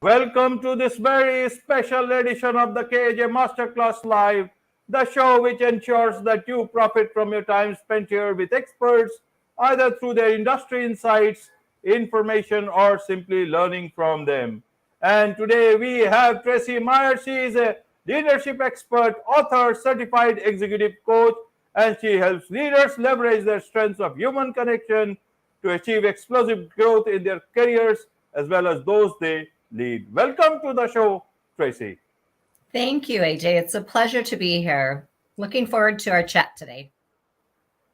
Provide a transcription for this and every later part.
Welcome to this very special edition of the KAJ Masterclass Live, the show which ensures that you profit from your time spent here with experts, either through their industry insights, information, or simply learning from them. And today we have Traycee Mayer. She is a leadership expert, author, certified executive coach, and she helps leaders leverage their strengths of human connection to achieve explosive growth in their careers as well as those they lead. Welcome to the show, Traycee. Thank you, AJ. It's a pleasure to be here. Looking forward to our chat today.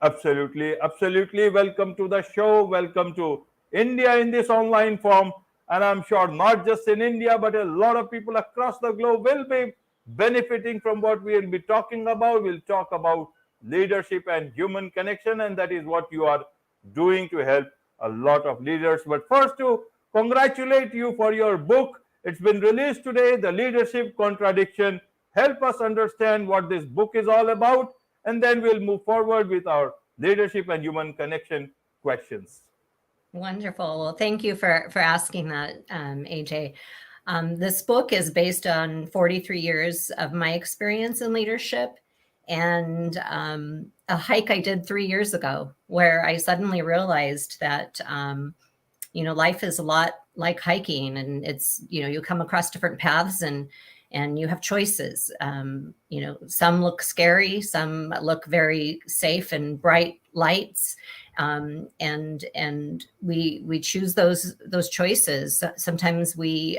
Absolutely, absolutely. Welcome to the show. Welcome to India in this online form. And I'm sure not just in India, but a lot of people across the globe will be benefiting from what we will be talking about. We'll talk about leadership and human connection, and that is what you are doing to help a lot of leaders. But first, to congratulate you for your book. It's been released today, The Leadership Contradiction. Help us understand what this book is all about, and then we'll move forward with our leadership and human connection questions. Wonderful. Well, thank you for asking that, AJ. This book is based on 43 years of my experience in leadership and a hike I did 3 years ago where I suddenly realized that, life is a lot like hiking, and it's, you come across different paths and you have choices. Some look scary, some look very safe and bright lights. And we choose those choices. Sometimes we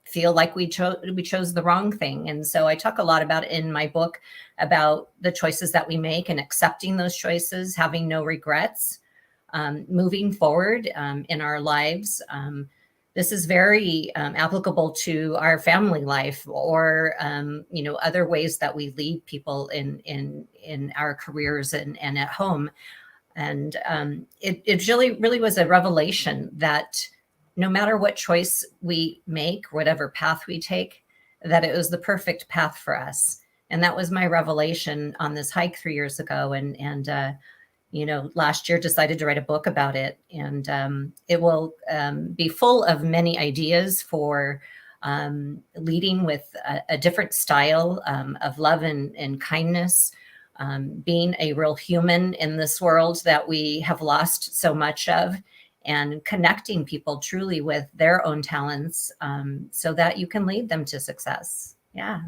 feel like we chose the wrong thing. And so I talk a lot about in my book about the choices that we make and accepting those choices, having no regrets, moving forward in our lives. This is very applicable to our family life or, other ways that we lead people in our careers and at home. And it really was a revelation that no matter what choice we make, whatever path we take, that it was the perfect path for us. And that was my revelation on this hike 3 years ago. And last year decided to write a book about it, and it will be full of many ideas for leading with a different style of love and kindness, being a real human in this world that we have lost so much of, and connecting people truly with their own talents so that you can lead them to success. Yeah.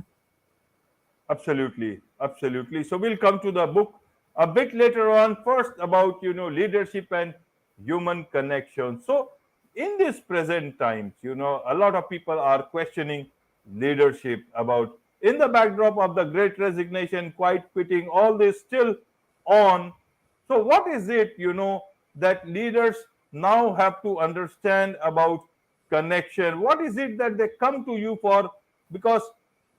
Absolutely, absolutely. So we'll come to the book a bit later on. First, about leadership and human connection. So in these present times, a lot of people are questioning leadership about, in the backdrop of the great resignation, quite quitting, all this still on. So what is it that leaders now have to understand about connection? What is it that they come to you for? Because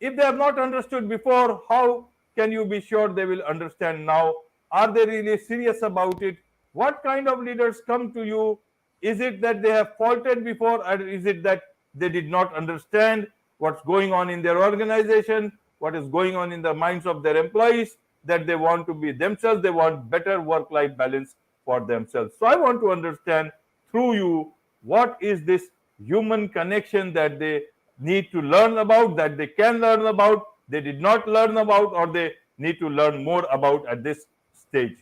if they have not understood before, how can you be sure they will understand now? Are they really serious about it? What kind of leaders come to you? Is it that they have faltered before, or is it that they did not understand what's going on in their organization, what is going on in the minds of their employees, that they want to be themselves, they want better work-life balance for themselves? So I want to understand through you, what is this human connection that they need to learn about, that they can learn about, they did not learn about, or they need to learn more about at this stage?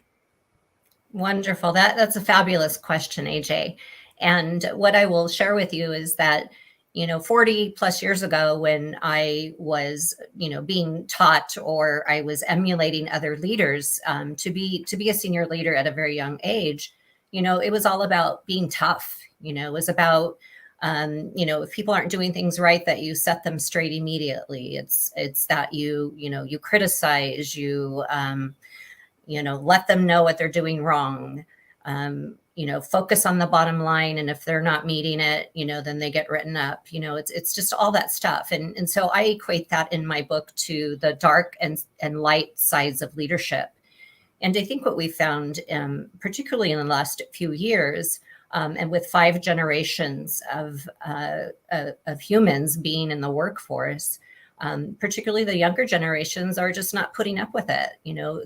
Wonderful. That's a fabulous question, AJ. And what I will share with you is that, 40 plus years ago, when I was, being taught or I was emulating other leaders to be a senior leader at a very young age, it was all about being tough. It was about, if people aren't doing things right, that you set them straight immediately. It's that you criticize, you let them know what they're doing wrong. Focus on the bottom line. And if they're not meeting it, then they get written up. It's just all that stuff. And so I equate that in my book to the dark and light sides of leadership. And I think what we found, particularly in the last few years, and with 5 generations of humans being in the workforce, particularly the younger generations are just not putting up with it.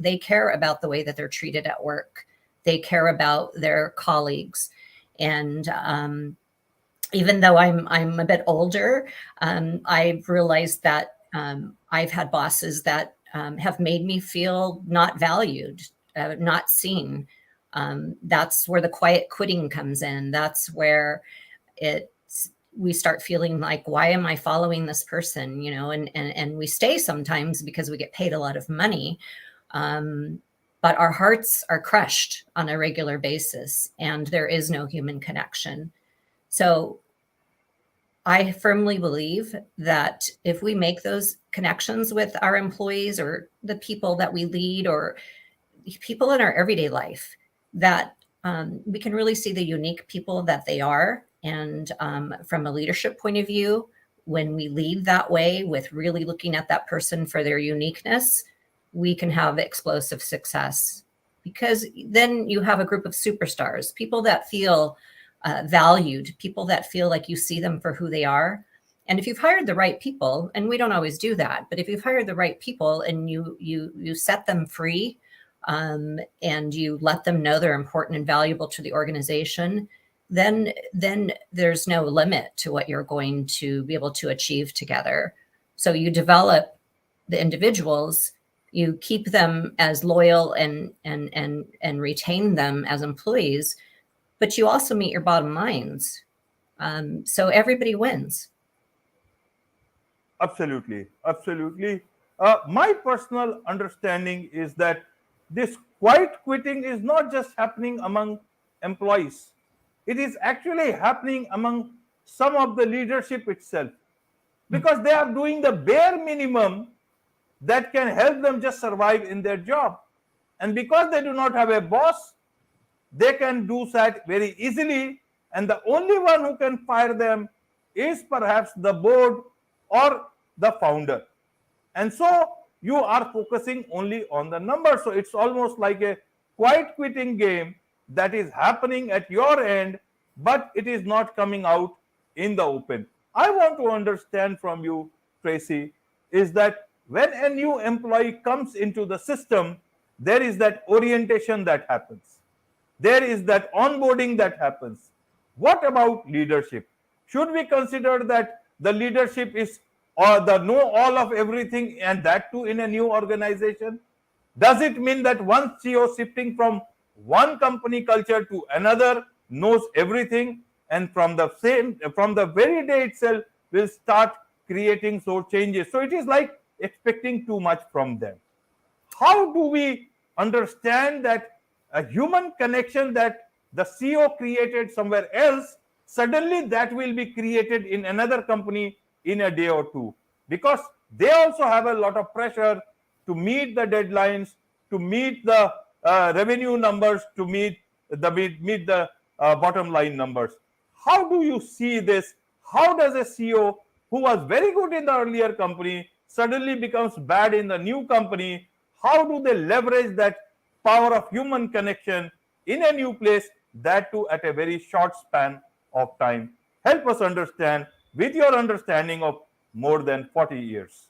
They care about the way that they're treated at work. They care about their colleagues. And even though I'm a bit older, I've realized that I've had bosses that have made me feel not valued, not seen. That's where the quiet quitting comes in. That's where we start feeling like, why am I following this person? And we stay sometimes because we get paid a lot of money. But our hearts are crushed on a regular basis, and there is no human connection. So I firmly believe that if we make those connections with our employees or the people that we lead or people in our everyday life, that we can really see the unique people that they are. And from a leadership point of view, when we lead that way with really looking at that person for their uniqueness, we can have explosive success, because then you have a group of superstars, people that feel valued, people that feel like you see them for who they are. And if you've hired the right people, and we don't always do that, but if you've hired the right people and you set them free, and you let them know they're important and valuable to the organization, then there's no limit to what you're going to be able to achieve together. So you develop the individuals, you keep them as loyal and retain them as employees, but you also meet your bottom lines. So everybody wins. Absolutely, absolutely. My personal understanding is that this quiet quitting is not just happening among employees, it is actually happening among some of the leadership itself, because they are doing the bare minimum that can help them just survive in their job. And because they do not have a boss, they can do that very easily. And the only one who can fire them is perhaps the board or the founder. And so you are focusing only on the numbers. So it's almost like a quiet quitting game that is happening at your end, but it is not coming out in the open. I want to understand from you, Traycee, is that when a new employee comes into the system, there is that orientation that happens. There is that onboarding that happens. What about leadership? Should we consider that the leadership is or the know all of everything, and that too in a new organization? Does it mean that one CEO shifting from one company culture to another knows everything, and from the very day itself will start creating so changes? So it is like expecting too much from them. How do we understand that a human connection that the CEO created somewhere else, suddenly that will be created in another company in a day or two? Because they also have a lot of pressure to meet the deadlines, to meet the revenue numbers, to meet the bottom line numbers. How do you see this? How does a CEO who was very good in the earlier company suddenly becomes bad in the new company? How do they leverage that power of human connection in a new place, that too at a very short span of time? Help us understand with your understanding of more than 40 years.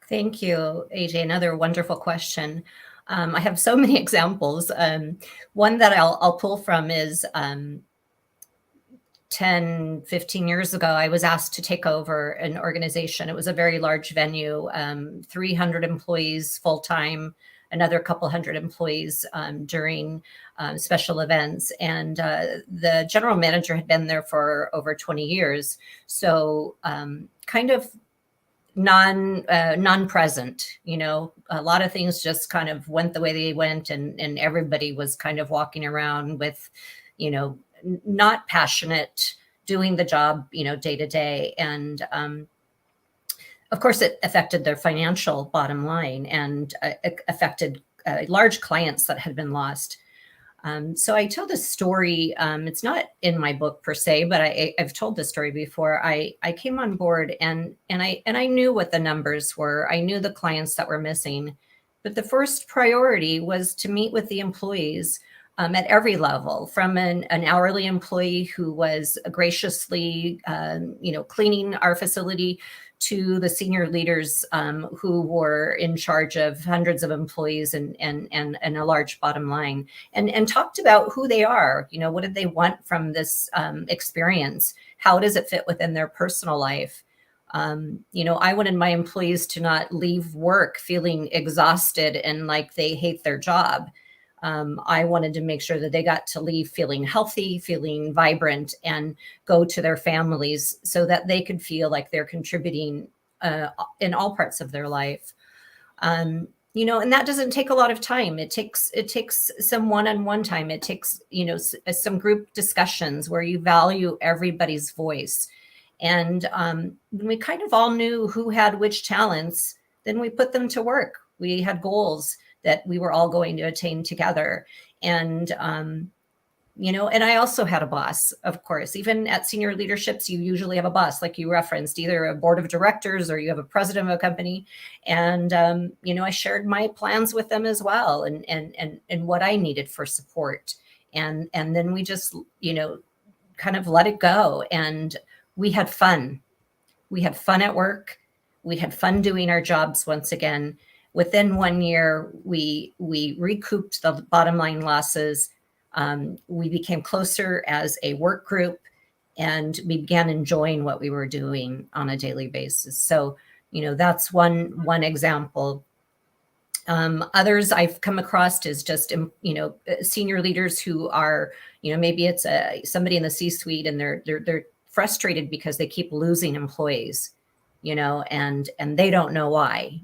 Thank you, AJ. Another wonderful question. I have so many examples. One that I'll pull from is 10, 15 years ago, I was asked to take over an organization. It was a very large venue, 300 employees full-time, another couple hundred employees during special events. And the general manager had been there for over 20 years. So kind of non-present, a lot of things just kind of went the way they went, and everybody was kind of walking around with, not passionate, doing the job, day to day. And of course, it affected their financial bottom line, and it affected large clients that had been lost. So I tell this story. It's not in my book per se, but I've told this story before. I came on board and I knew what the numbers were. I knew the clients that were missing, but the first priority was to meet with the employees at every level, from an hourly employee who was graciously, cleaning our facility, to the senior leaders who were in charge of hundreds of employees and a large bottom line, and talked about who they are. What did they want from this experience? How does it fit within their personal life? I wanted my employees to not leave work feeling exhausted and like they hate their job. I wanted to make sure that they got to leave feeling healthy, feeling vibrant, and go to their families so that they could feel like they're contributing in all parts of their life. And that doesn't take a lot of time. It takes some one-on-one time. It takes, some group discussions where you value everybody's voice. And when we kind of all knew who had which talents, then we put them to work. We had goals that we were all going to attain together. And, and I also had a boss, of course. Even at senior leaderships, you usually have a boss, like you referenced, either a board of directors or you have a president of a company. And, I shared my plans with them as well, and what I needed for support. And then we just, kind of let it go. And we had fun. We had fun at work. We had fun doing our jobs once again. Within 1 year, we recouped the bottom line losses. We became closer as a work group, and we began enjoying what we were doing on a daily basis. So, that's one example. Others I've come across is just, senior leaders who are, maybe it's somebody in the C-suite, and they're frustrated because they keep losing employees. And they don't know why,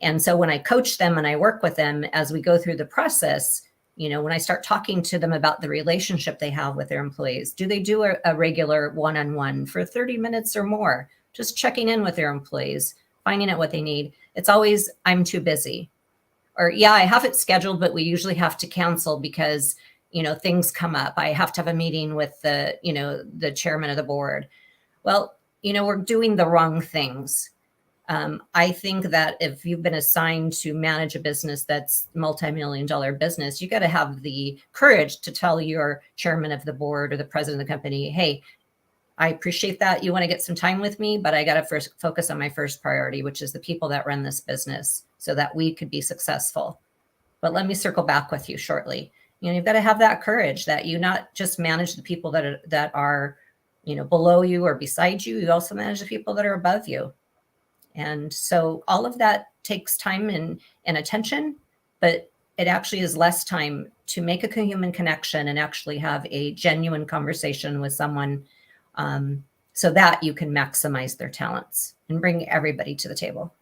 and so when I coach them and I work with them as we go through the process, when I start talking to them about the relationship they have with their employees, do they do a regular one-on-one for 30 minutes or more, just checking in with their employees, finding out what they need? It's always, I'm too busy, or yeah, I have it scheduled, but we usually have to cancel because, things come up. I have to have a meeting with the chairman of the board. Well, we're doing the wrong things. I think that if you've been assigned to manage a business that's multi-million-dollar business, you got to have the courage to tell your chairman of the board or the president of the company, hey, I appreciate that you want to get some time with me, but I got to first focus on my first priority, which is the people that run this business so that we could be successful. But let me circle back with you shortly. You've got to have that courage that you not just manage the people that are below you or beside you, you also manage the people that are above you. And so all of that takes time and attention, but it actually is less time to make a human connection and actually have a genuine conversation with someone, so that you can maximize their talents and bring everybody to the table.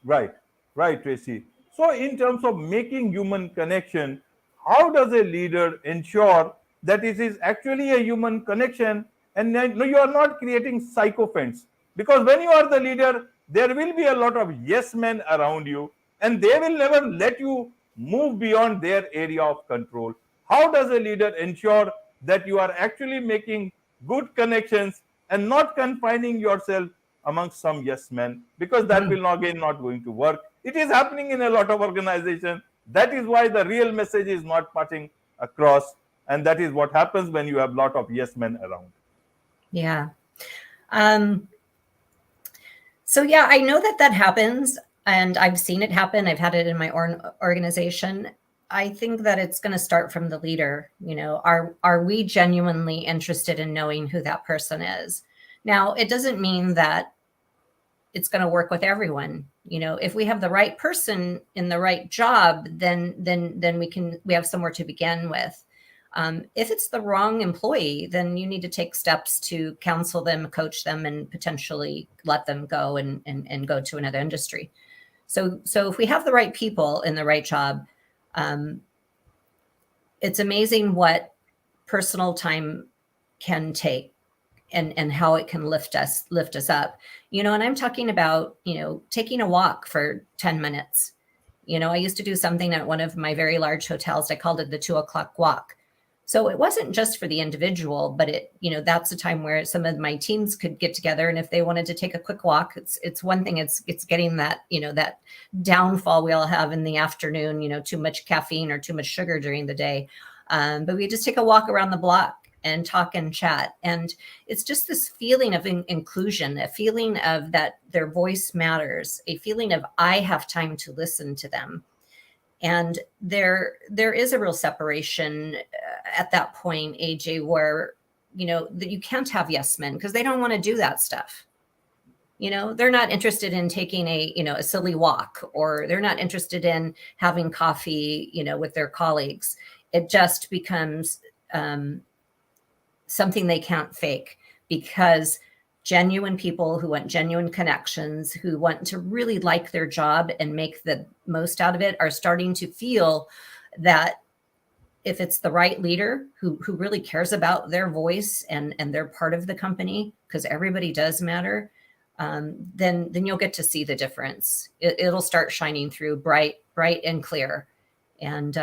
Right, Traycee. So in terms of making human connection, how does a leader ensure that it is actually a human connection and you are not creating sycophants? Because when you are the leader, there will be a lot of yes men around you, and they will never let you move beyond their area of control. How does a leader ensure that you are actually making good connections and not confining yourself amongst some yes men? Because that will again not going to work. It is happening in a lot of organizations. That is why the real message is not passing across, and that is what happens when you have a lot of yes men around. Yeah. So yeah, I know that happens, and I've seen it happen. I've had it in my organization. I think that it's going to start from the leader. Are we genuinely interested in knowing who that person is? Now, it doesn't mean that it's going to work with everyone. If we have the right person in the right job, then we have somewhere to begin with. If it's the wrong employee, then you need to take steps to counsel them, coach them, and potentially let them go and go to another industry. So if we have the right people in the right job, it's amazing what personal time can take and how it can lift us up. And I'm talking about, taking a walk for 10 minutes. I used to do something at one of my very large hotels. I called it the 2:00 walk. So it wasn't just for the individual, but that's a time where some of my teams could get together. And if they wanted to take a quick walk, it's one thing, it's getting that, that downfall we all have in the afternoon, too much caffeine or too much sugar during the day. But we just take a walk around the block. and talk and chat. And it's just this feeling of inclusion, a feeling of that their voice matters, a feeling of I have time to listen to them. And there is a real separation at that point, AJ, where, that you can't have yes men because they don't want to do that stuff. They're not interested in taking a silly walk, or they're not interested in having coffee, with their colleagues. It just becomes something they can't fake, because genuine people who want genuine connections, who want to really like their job and make the most out of it, are starting to feel that if it's the right leader who really cares about their voice and they're part of the company, because everybody does matter, then you'll get to see the difference. It'll start shining through bright and clear. And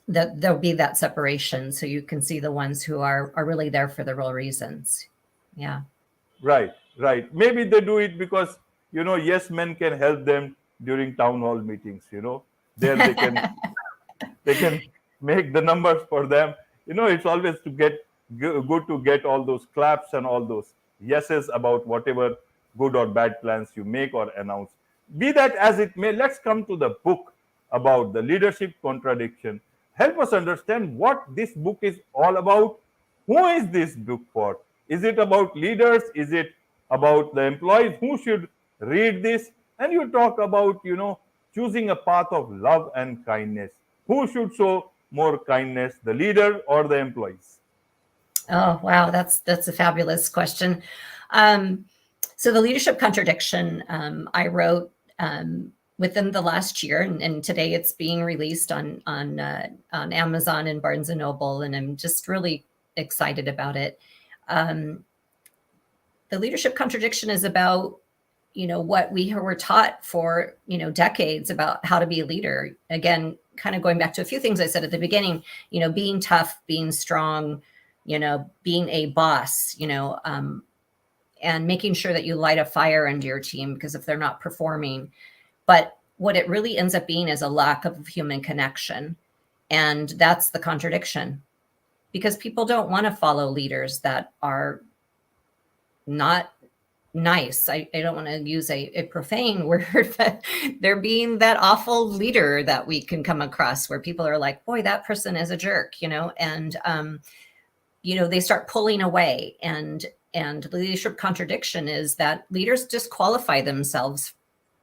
that there'll be that separation, so you can see the ones who are really there for the real reasons. Yeah. Right. Maybe they do it because, yes men can help them during town hall meetings. There they can make the numbers for them. It's always good to get all those claps and all those yeses about whatever good or bad plans you make or announce. Be that as it may, let's come to the book about the leadership contradiction. Help us understand what this book is all about. Who is this book for? Is it about leaders? Is it about the employees? Who should read this? And you talk about, choosing a path of love and kindness. Who should show more kindness, the leader or the employees? Oh, wow. That's a fabulous question. So the Leadership Contradiction, I wrote within the last year, and today it's being released on Amazon and Barnes and Noble, and I'm just really excited about it. The Leadership Contradiction is about, what we were taught for, decades about how to be a leader. Again, kind of going back to a few things I said at the beginning, being tough, being strong, being a boss, and making sure that you light a fire under your team, because if they're not performing. But what it really ends up being is a lack of human connection. And that's the contradiction, because people don't want to follow leaders that are not nice. I don't want to use a profane word, but they're being that awful leader that we can come across, where people are like, boy, that person is a jerk, and, they start pulling away. And the leadership contradiction is that leaders disqualify themselves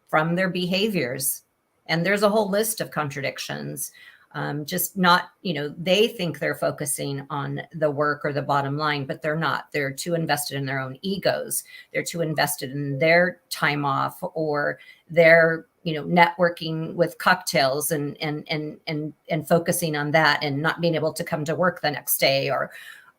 from their behaviors. And there's a whole list of contradictions. Just not, they think they're focusing on the work or the bottom line, but they're not. They're too invested in their own egos. They're too invested in their time off, or their, networking with cocktails and focusing on that, and not being able to come to work the next day, or,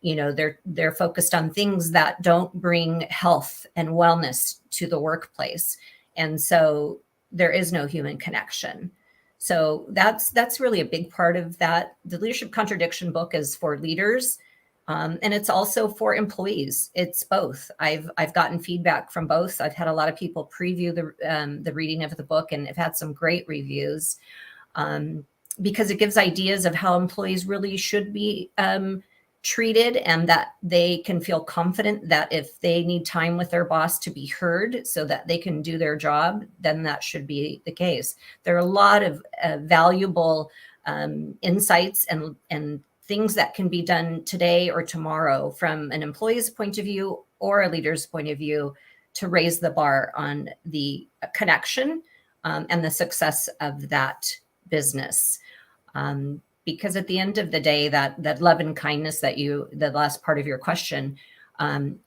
they're focused on things that don't bring health and wellness to the workplace. And so there is no human connection. So that's really a big part of that. The Leadership Contradiction book is for leaders, and it's also for employees. It's both. I've gotten feedback from both. I've had a lot of people preview the reading of the book, and have had some great reviews, because it gives ideas of how employees really should be treated, and that they can feel confident that if they need time with their boss to be heard so that they can do their job, then that should be the case. There are a lot of valuable insights and things that can be done today or tomorrow from an employee's point of view or a leader's point of view, to raise the bar on the connection and the success of that business. Because at the end of the day, that love and kindness the last part of your question,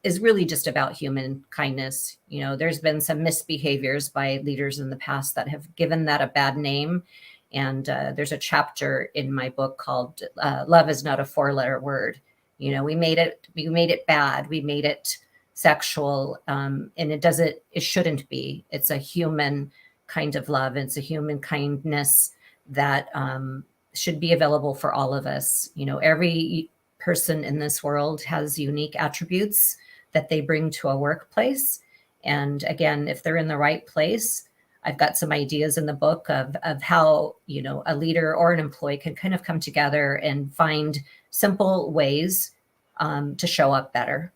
is really just about human kindness. There's been some misbehaviors by leaders in the past that have given that a bad name. And there's a chapter in my book called "Love is not a 4-letter word." We made it bad. We made it sexual, and it shouldn't be. It's a human kind of love. It's a human kindness that should be available for all of us. Every person in this world has unique attributes that they bring to a workplace. And again, if they're in the right place, I've got some ideas in the book of how, a leader or an employee can kind of come together and find simple ways to show up better.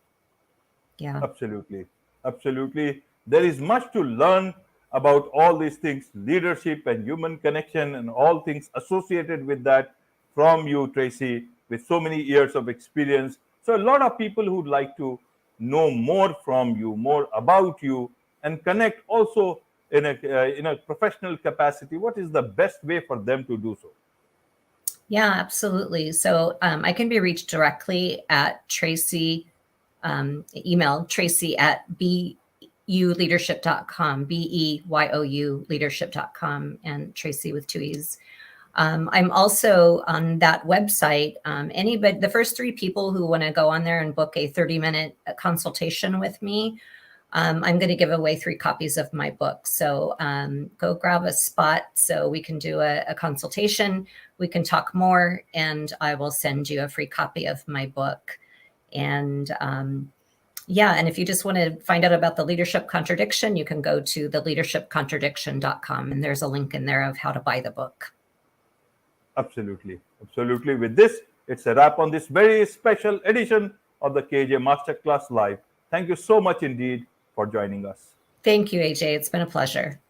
Yeah. Absolutely. Absolutely. There is much to learn about all these things, leadership and human connection, and all things associated with that from you, Traycee, with so many years of experience. So, a lot of people who'd like to know more from you, more about you, and connect also in a professional capacity. What is the best way for them to do so? Yeah, absolutely. So I can be reached directly at Traycee, email Traycee at beuleadership.com, BEYOU leadership.com, and Traycee with 2 E's. I'm also on that website. Anybody, the first 3 people who want to go on there and book a 30-minute consultation with me, I'm going to give away 3 copies of my book. So go grab a spot so we can do a consultation. We can talk more, and I will send you a free copy of my book. And yeah, and if you just want to find out about the Leadership Contradiction, you can go to theleadershipcontradiction.com, and there's a link in there of how to buy the book. Absolutely. Absolutely. With this, it's a wrap on this very special edition of the KAJ Masterclass Live. Thank you so much indeed for joining us. Thank you, AJ. It's been a pleasure.